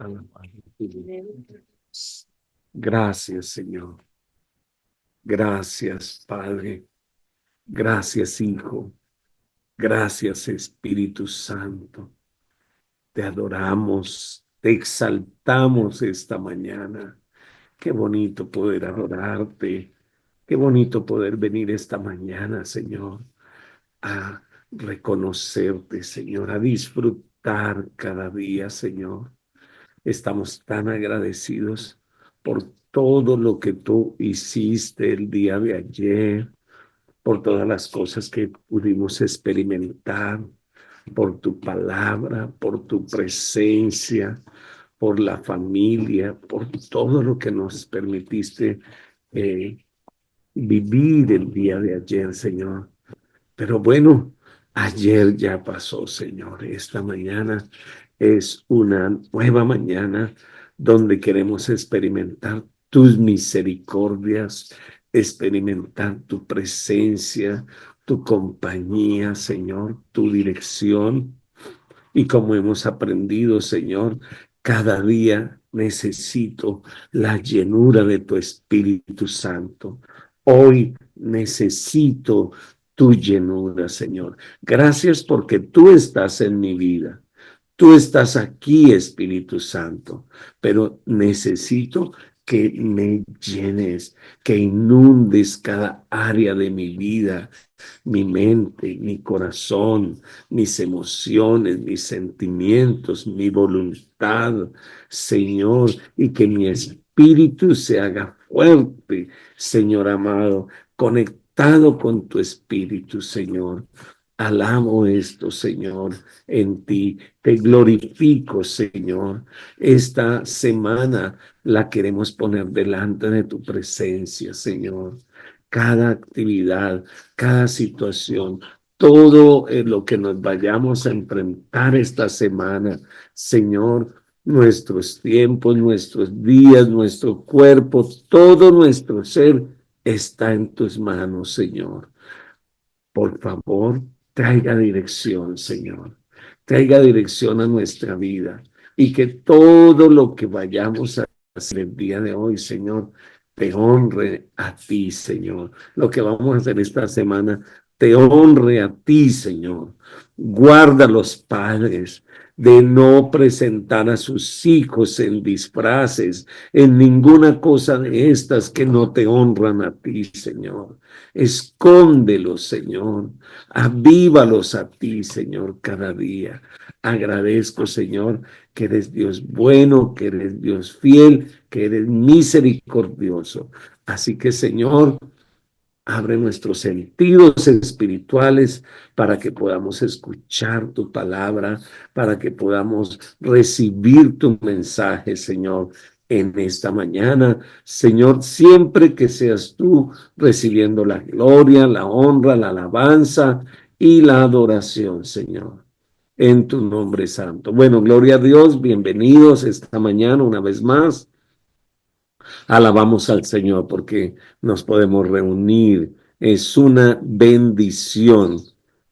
Alabado tu nombre. Gracias, Señor. Gracias, Padre. Gracias, Hijo. Gracias, Espíritu Santo. Te adoramos, te exaltamos esta mañana. Qué bonito poder adorarte. Qué bonito poder venir esta mañana, Señor, a reconocerte, Señor, a disfrutar cada día, Señor. Estamos tan agradecidos por todo lo que tú hiciste el día de ayer, por todas las cosas que pudimos experimentar, por tu palabra, por tu presencia, por la familia, por todo lo que nos permitiste eh, vivir el día de ayer, Señor. Pero bueno, ayer ya pasó, Señor. Esta mañana es una nueva mañana donde queremos experimentar tus misericordias, experimentar tu presencia, tu compañía, Señor, tu dirección. Y como hemos aprendido, Señor, cada día necesito la llenura de tu Espíritu Santo. Hoy necesito tu llenura, Señor. Gracias porque tú estás en mi vida. Tú estás aquí, Espíritu Santo, pero necesito que me llenes, que inundes cada área de mi vida, mi mente, mi corazón, mis emociones, mis sentimientos, mi voluntad, Señor, y que mi espíritu se haga fuerte, Señor amado, conectado con tu espíritu, Señor. Alabo esto, Señor, en ti. Te glorifico, Señor. Esta semana la queremos poner delante de tu presencia, Señor. Cada actividad, cada situación, todo lo que nos vayamos a enfrentar esta semana, Señor, nuestros tiempos, nuestros días, nuestro cuerpo, todo nuestro ser está en tus manos, Señor. Por favor, traiga dirección, Señor. Traiga dirección a nuestra vida y que todo lo que vayamos a hacer el día de hoy, Señor, te honre a ti, Señor. Lo que vamos a hacer esta semana, te honre a ti, Señor. Guarda a los padres de no presentar a sus hijos en disfraces, en ninguna cosa de estas que no te honran a ti, Señor. Escóndelos, Señor. Avívalos a ti, Señor, cada día. Agradezco, Señor, que eres Dios bueno, que eres Dios fiel, que eres misericordioso. Así que, Señor, abre nuestros sentidos espirituales para que podamos escuchar tu palabra, para que podamos recibir tu mensaje, Señor, en esta mañana. Señor, siempre que seas tú recibiendo la gloria, la honra, la alabanza y la adoración, Señor. En tu nombre santo. Bueno, gloria a Dios, bienvenidos esta mañana una vez más. Alabamos al Señor porque nos podemos reunir. Es una bendición.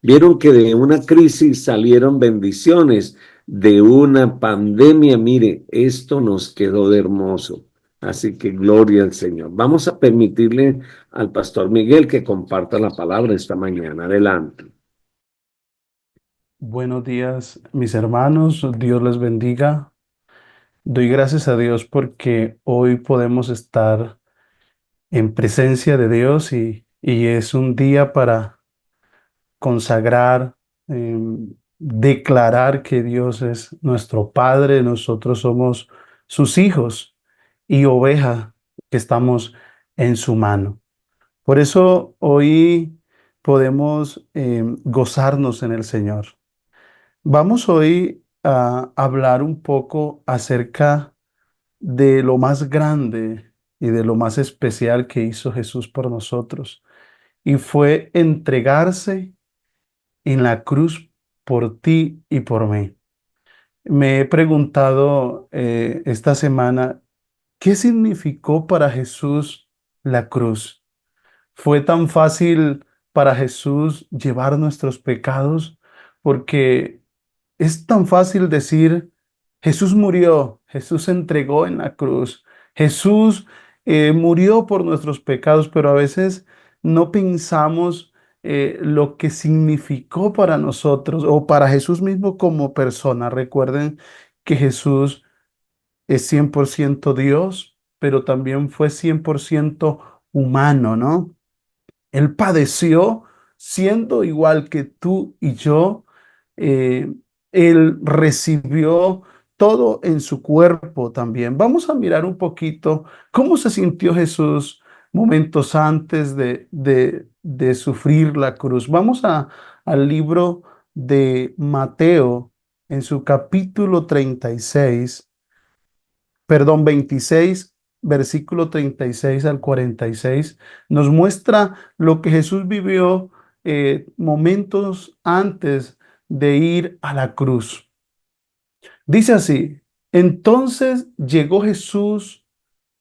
Vieron que de una crisis salieron bendiciones, de una pandemia, mire, esto nos quedó de hermoso. Así que gloria al Señor. Vamos a permitirle al pastor Miguel que comparta la palabra esta mañana. Adelante. Buenos días, mis hermanos. Dios les bendiga. Doy gracias a Dios porque hoy podemos estar en presencia de Dios y es un día para consagrar, declarar que Dios es nuestro Padre, nosotros somos sus hijos y oveja que estamos en su mano. Por eso hoy podemos gozarnos en el Señor. Vamos hoy a hablar un poco acerca de lo más grande y de lo más especial que hizo Jesús por nosotros, y fue entregarse en la cruz por ti y por mí. Me he preguntado esta semana, ¿qué significó para Jesús la cruz? ¿Fue tan fácil para Jesús llevar nuestros pecados? Porque es tan fácil decir, Jesús murió, Jesús se entregó en la cruz, Jesús murió por nuestros pecados, pero a veces no pensamos lo que significó para nosotros o para Jesús mismo como persona. Recuerden que Jesús es 100% Dios, pero también fue 100% humano, ¿no? Él padeció siendo igual que tú y yo. eh, Él recibió todo en su cuerpo también. Vamos a mirar un poquito cómo se sintió Jesús momentos antes de sufrir la cruz. Al libro de Mateo en su capítulo 36, perdón, 26, versículo 36 al 46, nos muestra lo que Jesús vivió momentos antes de ir a la cruz. Dice así: entonces llegó Jesús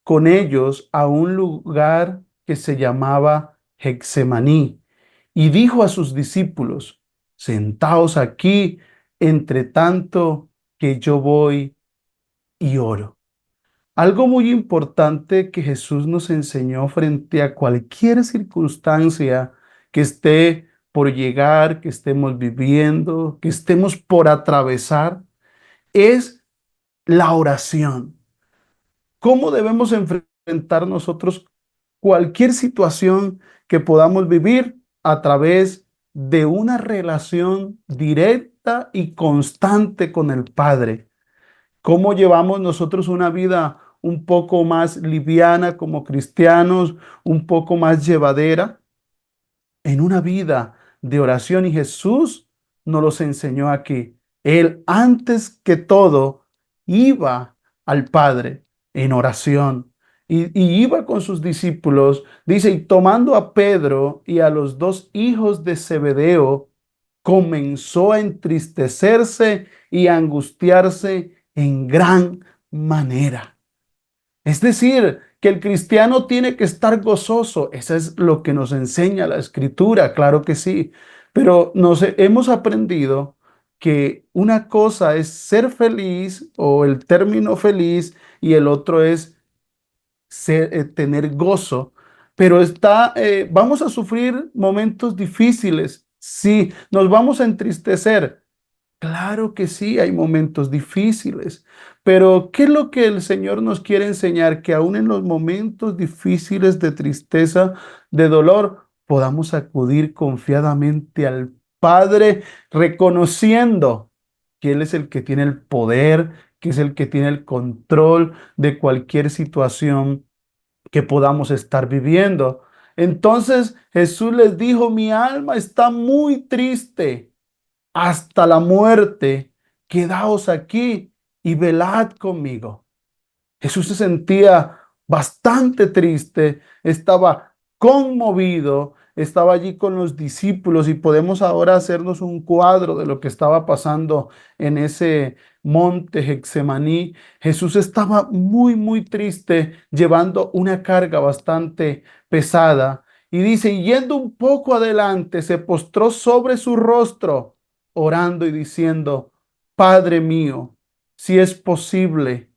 con ellos a un lugar que se llamaba Getsemaní y dijo a sus discípulos: sentaos aquí, entre tanto que yo voy y oro. Algo muy importante que Jesús nos enseñó frente a cualquier circunstancia que esté por llegar, que estemos viviendo, que estemos por atravesar, es la oración. ¿Cómo debemos enfrentar nosotros cualquier situación que podamos vivir a través de una relación directa y constante con el Padre? ¿Cómo llevamos nosotros una vida un poco más liviana como cristianos, un poco más llevadera? En una vida de oración, y Jesús nos los enseñó aquí. Él antes que todo iba al Padre en oración y iba con sus discípulos, dice, y tomando a Pedro y a los dos hijos de Zebedeo, comenzó a entristecerse y a angustiarse en gran manera. Es decir, que el cristiano tiene que estar gozoso. Eso es lo que nos enseña la escritura, claro que sí. Pero hemos aprendido que una cosa es ser feliz o el término feliz y el otro es tener gozo. Pero vamos a sufrir momentos difíciles. Sí, nos vamos a entristecer. Claro que sí, hay momentos difíciles, pero ¿qué es lo que el Señor nos quiere enseñar? Que aún en los momentos difíciles de tristeza, de dolor, podamos acudir confiadamente al Padre, reconociendo que Él es el que tiene el poder, que es el que tiene el control de cualquier situación que podamos estar viviendo. Entonces Jesús les dijo: mi alma está muy triste hasta la muerte, quedaos aquí y velad conmigo. Jesús se sentía bastante triste, estaba conmovido, estaba allí con los discípulos y podemos ahora hacernos un cuadro de lo que estaba pasando en ese monte Getsemaní. Jesús estaba muy, muy triste, llevando una carga bastante pesada. Y dice, y yendo un poco adelante, se postró sobre su rostro, orando y diciendo: Padre mío, si es posible,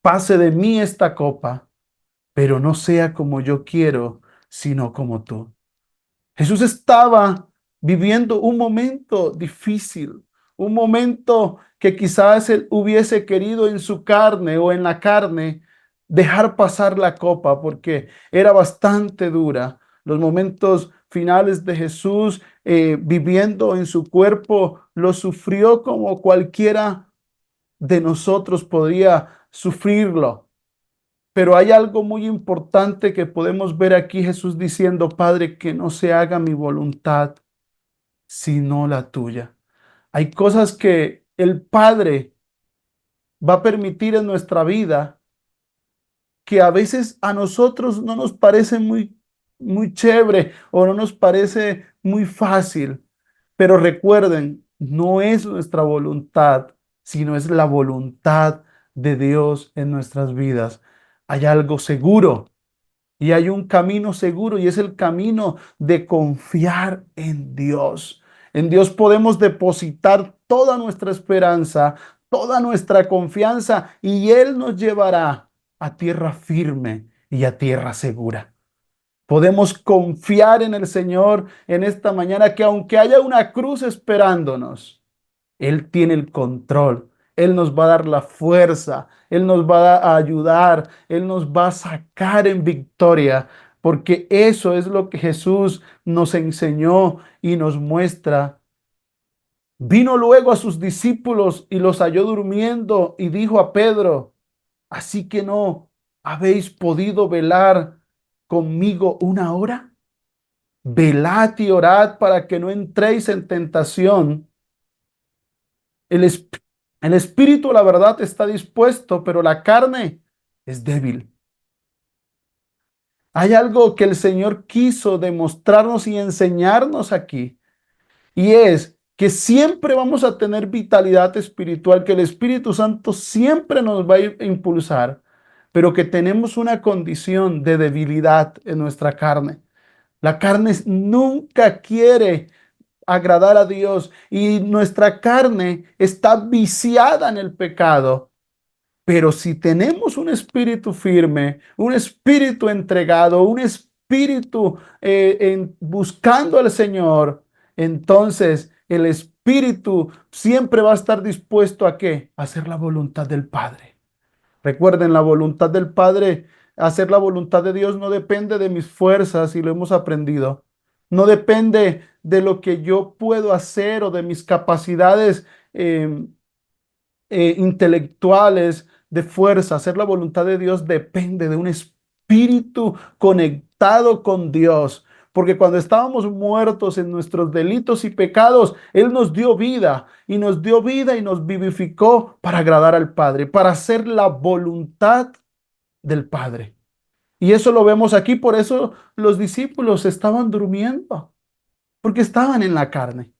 pase de mí esta copa, pero no sea como yo quiero, sino como tú. Jesús estaba viviendo un momento difícil, un momento que quizás él hubiese querido en su carne o en la carne dejar pasar la copa porque era bastante dura. Los momentos finales de Jesús viviendo en su cuerpo lo sufrió como cualquiera de nosotros podría sufrirlo. Pero hay algo muy importante que podemos ver aquí, Jesús diciendo: Padre, que no se haga mi voluntad, sino la tuya. Hay cosas que el Padre va a permitir en nuestra vida que a veces a nosotros no nos parece muy chévere o no nos parece muy fácil. Pero recuerden, no es nuestra voluntad, sino es la voluntad de Dios en nuestras vidas. Hay algo seguro y hay un camino seguro y es el camino de confiar en Dios. En Dios podemos depositar toda nuestra esperanza, toda nuestra confianza y Él nos llevará a tierra firme y a tierra segura. Podemos confiar en el Señor en esta mañana que aunque haya una cruz esperándonos, Él tiene el control. Él nos va a dar la fuerza. Él nos va a ayudar. Él nos va a sacar en victoria. Porque eso es lo que Jesús nos enseñó y nos muestra. Vino luego a sus discípulos y los halló durmiendo y dijo a Pedro, ¿así que no habéis podido velar conmigo una hora? Velad y orad para que no entréis en tentación. El, esp- el espíritu, la verdad, está dispuesto, pero la carne es débil. Hay algo que el Señor quiso demostrarnos y enseñarnos aquí, y es que siempre vamos a tener vitalidad espiritual, que el Espíritu Santo siempre nos va a impulsar, pero que tenemos una condición de debilidad en nuestra carne. La carne nunca quiere agradar a Dios y nuestra carne está viciada en el pecado. Pero si tenemos un espíritu firme, un espíritu entregado, un espíritu buscando al Señor, entonces el espíritu siempre va a estar dispuesto a ¿qué? A hacer la voluntad del Padre. Recuerden, la voluntad del Padre, hacer la voluntad de Dios no depende de mis fuerzas y lo hemos aprendido. No depende de lo que yo puedo hacer o de mis capacidades intelectuales de fuerza. Hacer la voluntad de Dios depende de un espíritu conectado con Dios. Porque cuando estábamos muertos en nuestros delitos y pecados, Él nos dio vida y nos dio vida y nos vivificó para agradar al Padre, para hacer la voluntad del Padre. Y eso lo vemos aquí, por eso los discípulos estaban durmiendo, porque estaban en la carne.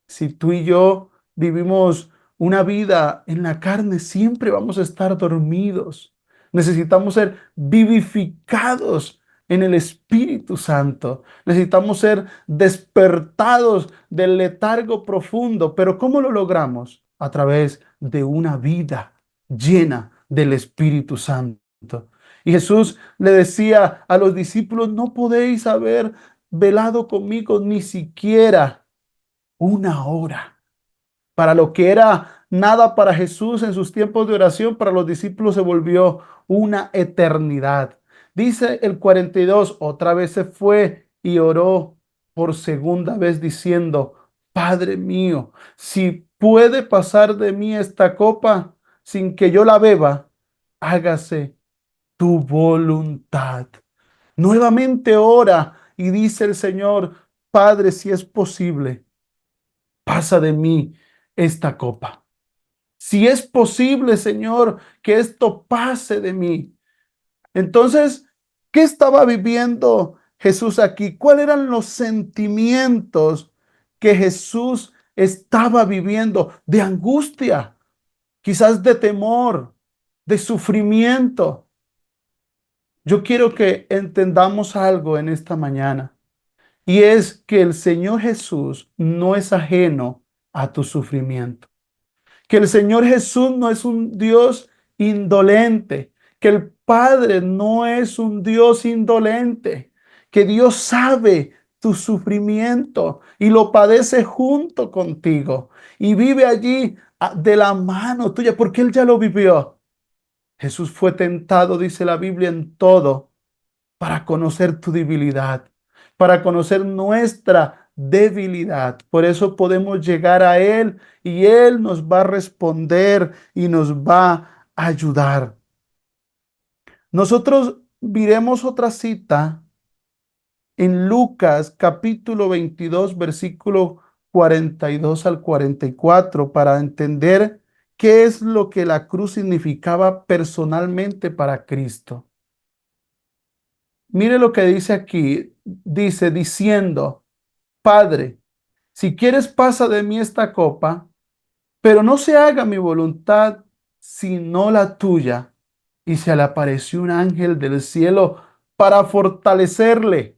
Si tú y yo vivimos una vida en la carne, siempre vamos a estar dormidos. Necesitamos ser vivificados en el Espíritu Santo. Necesitamos ser despertados del letargo profundo. Pero ¿cómo lo logramos? A través de una vida llena del Espíritu Santo. Y Jesús le decía a los discípulos, no podéis haber velado conmigo ni siquiera una hora. Para lo que era nada para Jesús en sus tiempos de oración, para los discípulos se volvió una eternidad. Dice el 42, otra vez se fue y oró por segunda vez diciendo, Padre mío, si puede pasar de mí esta copa sin que yo la beba, hágase tu voluntad. Nuevamente ora y dice el Señor, Padre, si es posible, pasa de mí esta copa. Si es posible, Señor, que esto pase de mí. Entonces, ¿qué estaba viviendo Jesús aquí? ¿Cuáles eran los sentimientos que Jesús estaba viviendo? De angustia, quizás de temor, de sufrimiento. Yo quiero que entendamos algo en esta mañana, y es que el Señor Jesús no es ajeno a tu sufrimiento. Que el Señor Jesús no es un Dios indolente, que el Padre no es un Dios indolente, que Dios sabe tu sufrimiento y lo padece junto contigo y vive allí de la mano tuya, porque Él ya lo vivió. Jesús fue tentado, dice la Biblia, en todo para conocer tu debilidad, para conocer nuestra debilidad. Por eso podemos llegar a Él y Él nos va a responder y nos va a ayudar. Nosotros viremos otra cita en Lucas capítulo 22, versículo 42 al 44 para entender qué es lo que la cruz significaba personalmente para Cristo. Mire lo que dice aquí. Dice, diciendo, Padre, si quieres pasa de mí esta copa, pero no se haga mi voluntad, sino la tuya. Y se le apareció un ángel del cielo para fortalecerle.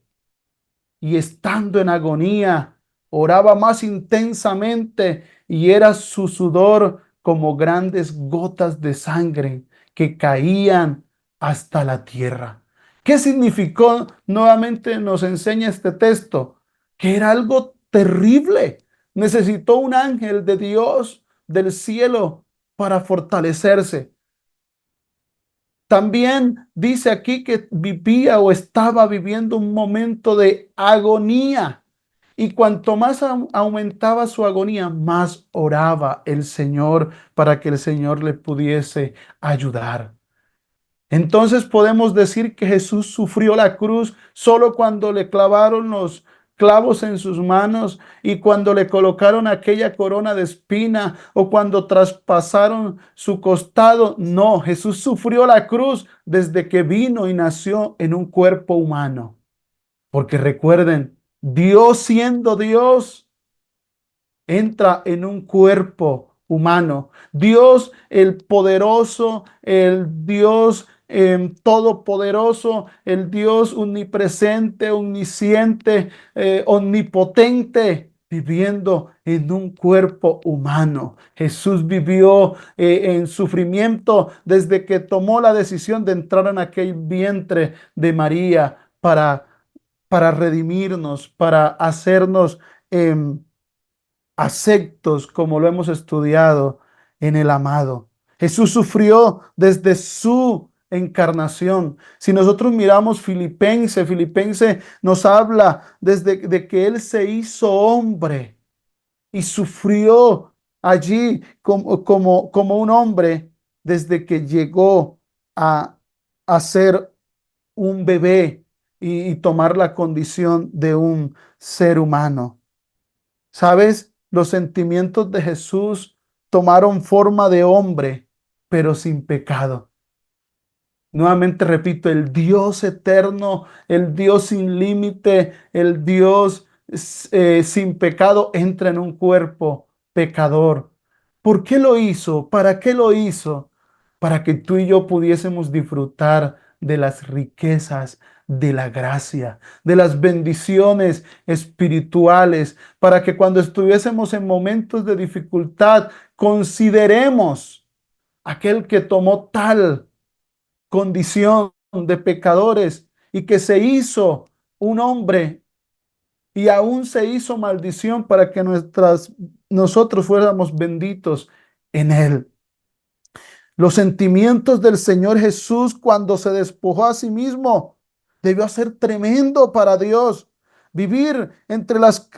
Y estando en agonía, oraba más intensamente y era su sudor como grandes gotas de sangre que caían hasta la tierra. ¿Qué significó? Nuevamente nos enseña este texto, que era algo terrible. Necesitó un ángel de Dios del cielo para fortalecerse. También dice aquí que vivía o estaba viviendo un momento de agonía. Y cuanto más aumentaba su agonía, más oraba el Señor para que el Señor le pudiese ayudar. Entonces podemos decir que Jesús sufrió la cruz solo cuando le clavaron los clavos en sus manos y cuando le colocaron aquella corona de espina o cuando traspasaron su costado. No, Jesús sufrió la cruz desde que vino y nació en un cuerpo humano. Porque recuerden, Dios siendo Dios, entra en un cuerpo humano. Dios el poderoso, el Dios todopoderoso, el Dios omnipresente, omnisciente, omnipotente, viviendo en un cuerpo humano. Jesús vivió en sufrimiento desde que tomó la decisión de entrar en aquel vientre de María para redimirnos, para hacernos aceptos como lo hemos estudiado en el amado. Jesús sufrió desde su encarnación. Si nosotros miramos Filipenses nos habla desde de que Él se hizo hombre y sufrió allí como un hombre desde que llegó a, a ser un bebé y tomar la condición de un ser humano. ¿Sabes? Los sentimientos de Jesús tomaron forma de hombre, pero sin pecado. Nuevamente repito, el Dios eterno, el Dios sin límite, el Dios sin pecado entra en un cuerpo pecador. ¿Por qué lo hizo? ¿Para qué lo hizo? Para que tú y yo pudiésemos disfrutar de las riquezas de la gracia, de las bendiciones espirituales, para que cuando estuviésemos en momentos de dificultad, consideremos aquel que tomó tal condición de pecadores y que se hizo un hombre y aún se hizo maldición para que nosotros fuéramos benditos en él. Los sentimientos del Señor Jesús cuando se despojó a sí mismo debió ser tremendo para Dios. Vivir entre las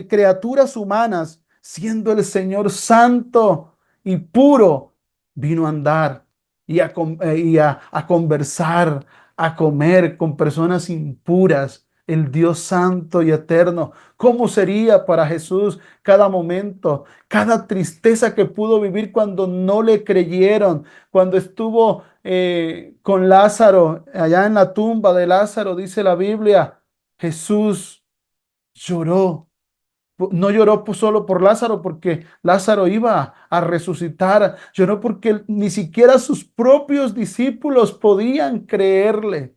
criaturas humanas, siendo el Señor santo y puro, vino a andar y a conversar, a comer con personas impuras, el Dios santo y eterno. ¿Cómo sería para Jesús cada momento, cada tristeza que pudo vivir cuando no le creyeron, cuando estuvo con Lázaro, allá en la tumba de Lázaro, dice la Biblia, Jesús lloró. No lloró solo por Lázaro, porque Lázaro iba a resucitar. Lloró porque ni siquiera sus propios discípulos podían creerle.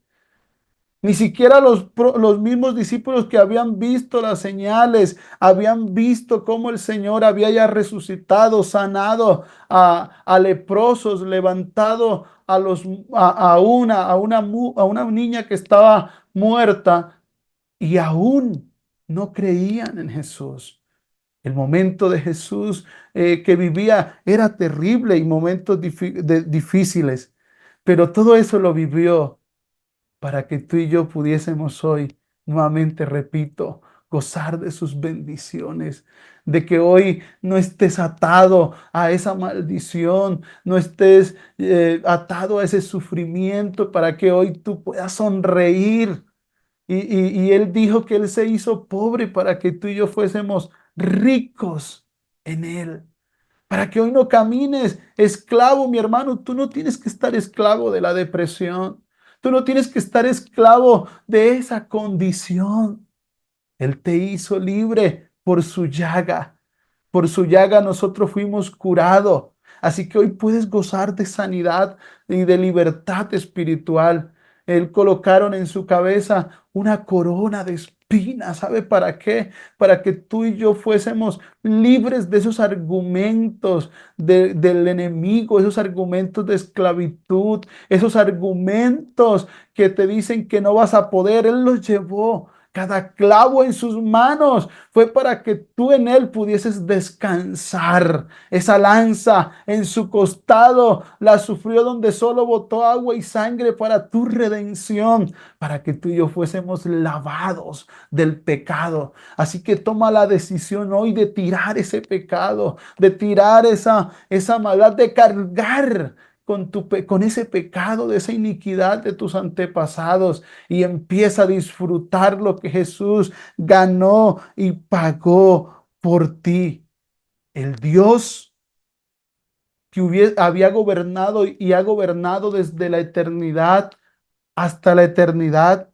Ni siquiera los mismos discípulos que habían visto las señales, habían visto cómo el Señor había ya resucitado, sanado a leprosos, levantado a una niña que estaba muerta, y aún no creían en Jesús. El momento de Jesús que vivía era terrible y momentos difíciles, pero todo eso lo vivió para que tú y yo pudiésemos hoy, nuevamente repito, gozar de sus bendiciones, de que hoy no estés atado a esa maldición, no estés atado a ese sufrimiento, para que hoy tú puedas sonreír. Y Él dijo que Él se hizo pobre para que tú y yo fuésemos ricos en Él. Para que hoy no camines esclavo, mi hermano. Tú no tienes que estar esclavo de la depresión. Tú no tienes que estar esclavo de esa condición. Él te hizo libre por su llaga. Por su llaga nosotros fuimos curados. Así que hoy puedes gozar de sanidad y de libertad espiritual. Él colocaron en su cabeza una corona de espina. ¿Sabe para qué? Para que tú y yo fuésemos libres de esos argumentos del enemigo, esos argumentos de esclavitud, esos argumentos que te dicen que no vas a poder. Él los llevó. Cada clavo en sus manos fue para que tú en él pudieses descansar. Esa lanza en su costado la sufrió, donde solo botó agua y sangre para tu redención, para que tú y yo fuésemos lavados del pecado. Así que toma la decisión hoy de tirar ese pecado, de tirar esa maldad, de cargar con ese pecado, de esa iniquidad de tus antepasados, y empieza a disfrutar lo que Jesús ganó y pagó por ti. El Dios que había gobernado y ha gobernado desde la eternidad hasta la eternidad,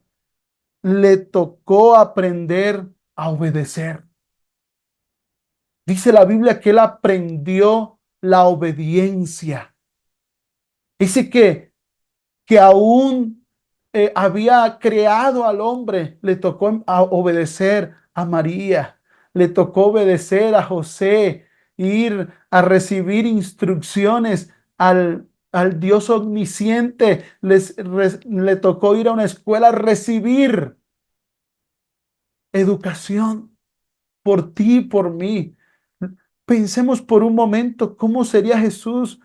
le tocó aprender a obedecer. Dice la Biblia que él aprendió la obediencia. Dice que aún había creado al hombre, le tocó obedecer a María, le tocó obedecer a José, ir a recibir instrucciones al Dios omnisciente, le tocó ir a una escuela a recibir educación por ti y por mí. Pensemos por un momento cómo sería Jesús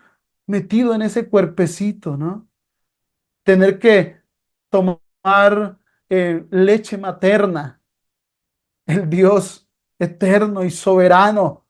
metido en ese cuerpecito, ¿no? Tener que tomar leche materna, el Dios eterno y soberano,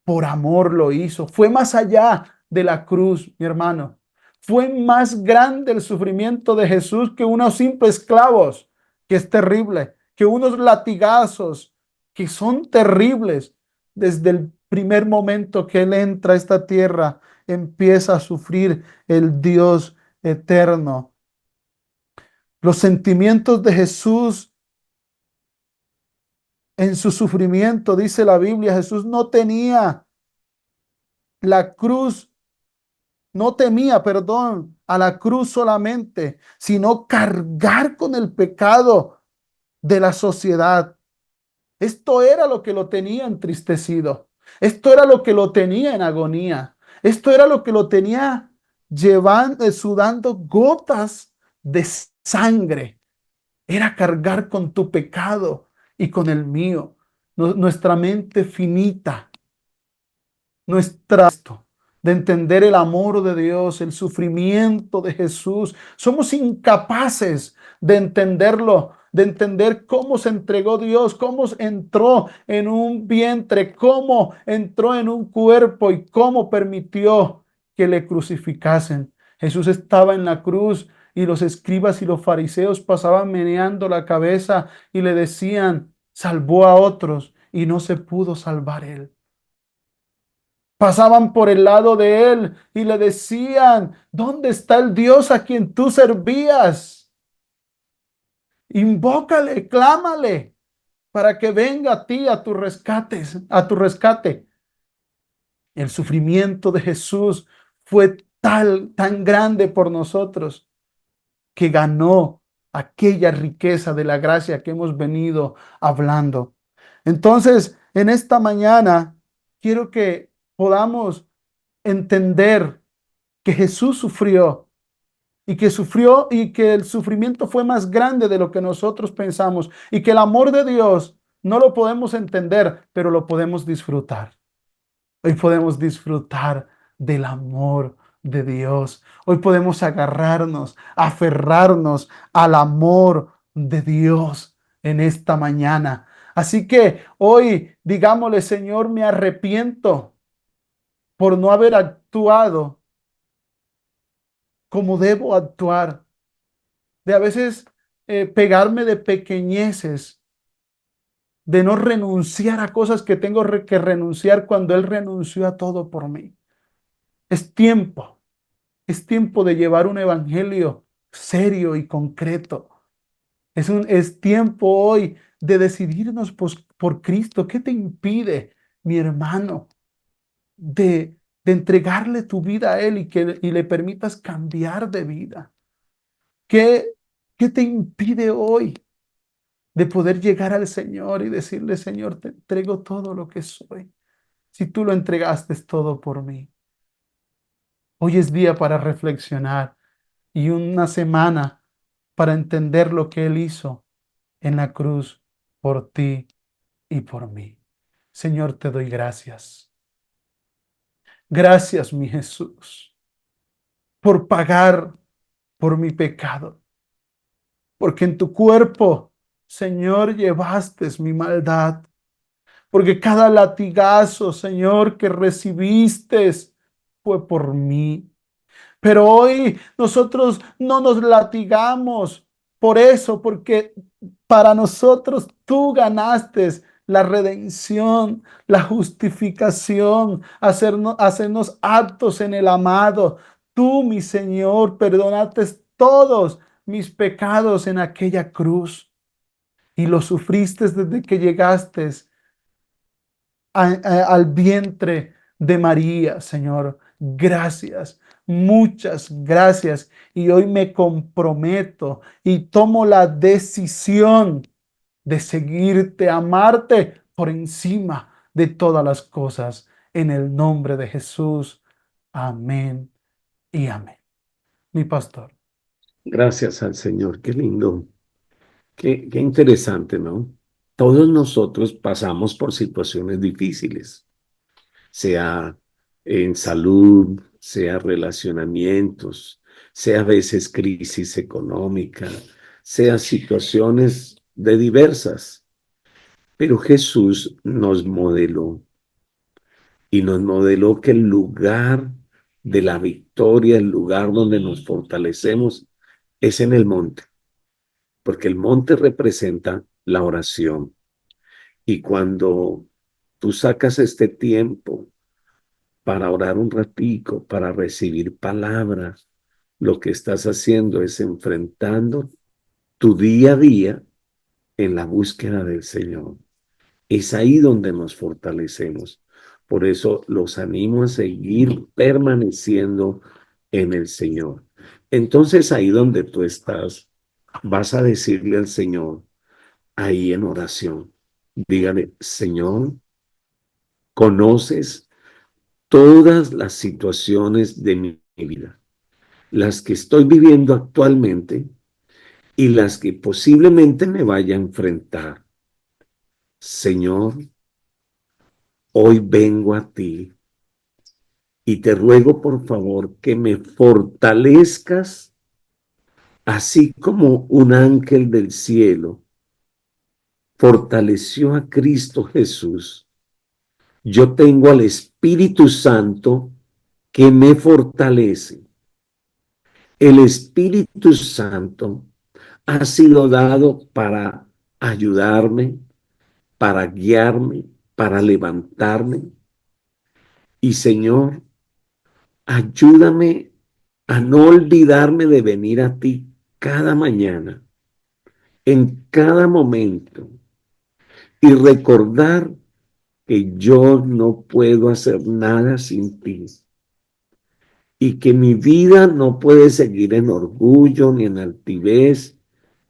por amor lo hizo. Fue más allá de la cruz, mi hermano. Fue más grande el sufrimiento de Jesús que unos simples clavos, que es terrible, que unos latigazos, que son terribles. Desde el primer momento que Él entra a esta tierra, empieza a sufrir el Dios eterno. Los sentimientos de Jesús en su sufrimiento, dice la Biblia, Jesús no tenía la cruz, no temía, perdón, a la cruz solamente, sino cargar con el pecado de la sociedad. Esto era lo que lo tenía entristecido. Esto era lo que lo tenía en agonía. Esto era lo que lo tenía llevando, sudando gotas de sangre. Era cargar con tu pecado y con el mío. Nuestra mente finita, nuestra de entender el amor de Dios, el sufrimiento de Jesús. Somos incapaces de entenderlo, de entender cómo se entregó Dios, cómo entró en un vientre, cómo entró en un cuerpo y cómo permitió que le crucificasen. Jesús estaba en la cruz y los escribas y los fariseos pasaban meneando la cabeza y le decían: salvó a otros y no se pudo salvar él. Pasaban por el lado de él y le decían: ¿dónde está el Dios a quien tú servías? Invócale, clámale para que venga a ti, a tu rescate, a tu rescate. El sufrimiento de Jesús fue tan grande por nosotros, que ganó aquella riqueza de la gracia que hemos venido hablando. Entonces, en esta mañana, quiero que podamos entender que Jesús sufrió y que el sufrimiento fue más grande de lo que nosotros pensamos, y que el amor de Dios no lo podemos entender, pero lo podemos disfrutar. Hoy podemos disfrutar del amor de Dios. Hoy podemos agarrarnos, aferrarnos al amor de Dios en esta mañana. Así que hoy digámosle: Señor, me arrepiento por no haber actuado como debo actuar, de a veces pegarme de pequeñeces, de no renunciar a cosas que tengo que renunciar cuando Él renunció a todo por mí. Es tiempo. Es tiempo de llevar un evangelio serio y concreto. Es tiempo hoy de decidirnos por Cristo. ¿Qué te impide, mi hermano, de entregarle tu vida a Él y le permitas cambiar de vida? ¿Qué, qué te impide hoy de poder llegar al Señor y decirle, Señor, te entrego todo lo que soy. Si tú lo entregaste todo por mí. Hoy es día para reflexionar y una semana para entender lo que Él hizo en la cruz por ti y por mí. Señor, te doy gracias. Gracias, mi Jesús, por pagar por mi pecado, porque en tu cuerpo, Señor, llevaste mi maldad, porque cada latigazo, Señor, que recibiste fue por mí. Pero hoy nosotros no nos latigamos por eso, porque para nosotros tú ganaste la redención, la justificación, hacernos aptos en el amado. Tú, mi Señor, perdonaste todos mis pecados en aquella cruz y lo sufriste desde que llegaste al vientre de María, Señor. Gracias, muchas gracias. Y hoy me comprometo y tomo la decisión de seguirte, amarte por encima de todas las cosas. En el nombre de Jesús. Amén y amén. Mi pastor. Gracias al Señor. Qué lindo. Qué interesante, ¿no? Todos nosotros pasamos por situaciones difíciles, sea en salud, sea relacionamientos, sea a veces crisis económica, sea situaciones de diversas. Pero Jesús nos modeló y nos modeló que el lugar de la victoria, el lugar donde nos fortalecemos, es en el monte, porque el monte representa la oración. Y cuando tú sacas este tiempo para orar un ratico, para recibir palabras, lo que estás haciendo es enfrentando tu día a día en la búsqueda del Señor. Es ahí donde nos fortalecemos. Por eso los animo a seguir permaneciendo en el Señor. Entonces ahí donde tú estás, vas a decirle al Señor, ahí en oración, dígale, Señor, conoces todas las situaciones de mi vida, las que estoy viviendo actualmente y las que posiblemente me vaya a enfrentar. Señor, hoy vengo a ti y te ruego por favor que me fortalezcas así como un ángel del cielo fortaleció a Cristo Jesús. Yo tengo al Espíritu Santo que me fortalece. El Espíritu Santo ha sido dado para ayudarme, para guiarme, para levantarme. Y Señor, ayúdame a no olvidarme de venir a ti cada mañana, en cada momento, y recordar que yo no puedo hacer nada sin ti y que mi vida no puede seguir en orgullo ni en altivez,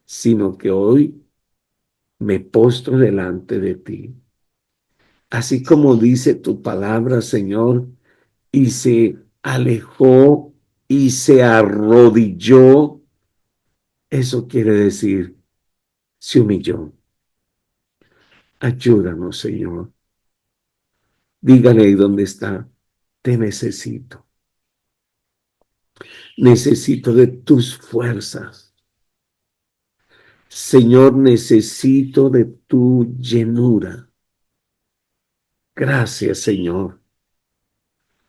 sino que hoy me postro delante de ti. Así como dice tu palabra, Señor, y se alejó y se arrodilló, eso quiere decir, se humilló. Ayúdanos, Señor. Dígale ahí dónde está, te necesito. Necesito de tus fuerzas. Señor, necesito de tu llenura. Gracias, Señor,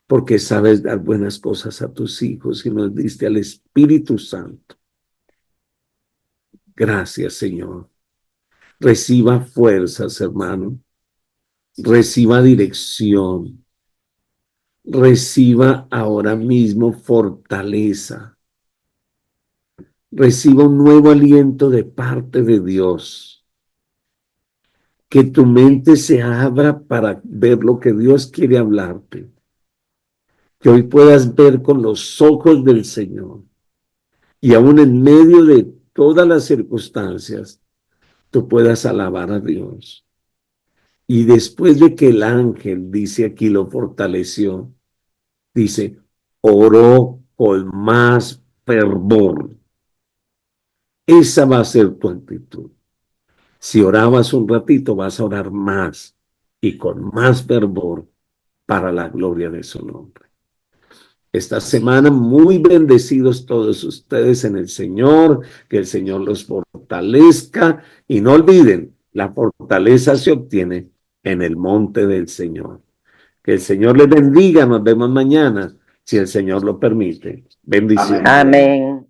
porque sabes dar buenas cosas a tus hijos y nos diste al Espíritu Santo. Gracias, Señor. Reciba fuerzas, hermano. Reciba dirección. Reciba ahora mismo fortaleza. Reciba un nuevo aliento de parte de Dios. Que tu mente se abra para ver lo que Dios quiere hablarte. Que hoy puedas ver con los ojos del Señor. Y aún en medio de todas las circunstancias, tú puedas alabar a Dios. Y después de que el ángel, dice aquí, lo fortaleció, dice, oró con más fervor. Esa va a ser tu actitud. Si orabas un ratito, vas a orar más y con más fervor para la gloria de su nombre. Esta semana muy bendecidos todos ustedes en el Señor, que el Señor los fortalezca y no olviden, la fortaleza se obtiene en el monte del Señor. Que el Señor les bendiga, nos vemos mañana, si el Señor lo permite. Bendiciones. Amén.